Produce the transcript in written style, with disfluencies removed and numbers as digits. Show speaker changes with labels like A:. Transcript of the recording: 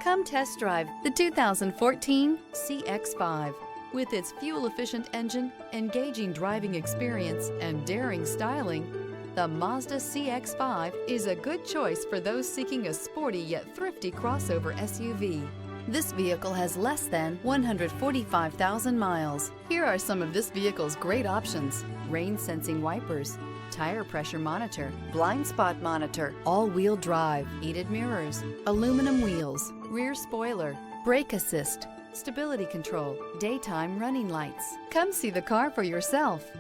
A: Come test drive the 2014 CX-5. With its fuel-efficient engine, engaging driving experience, and daring styling, the Mazda CX-5 is a good choice for those seeking a sporty yet thrifty crossover SUV. This vehicle has less than 145,000 miles. Here are some of this vehicle's great options: rain-sensing wipers, tire pressure monitor, blind spot monitor, all-wheel drive, heated mirrors, aluminum wheels, rear spoiler, brake assist, stability control, daytime running lights. Come see the car for yourself.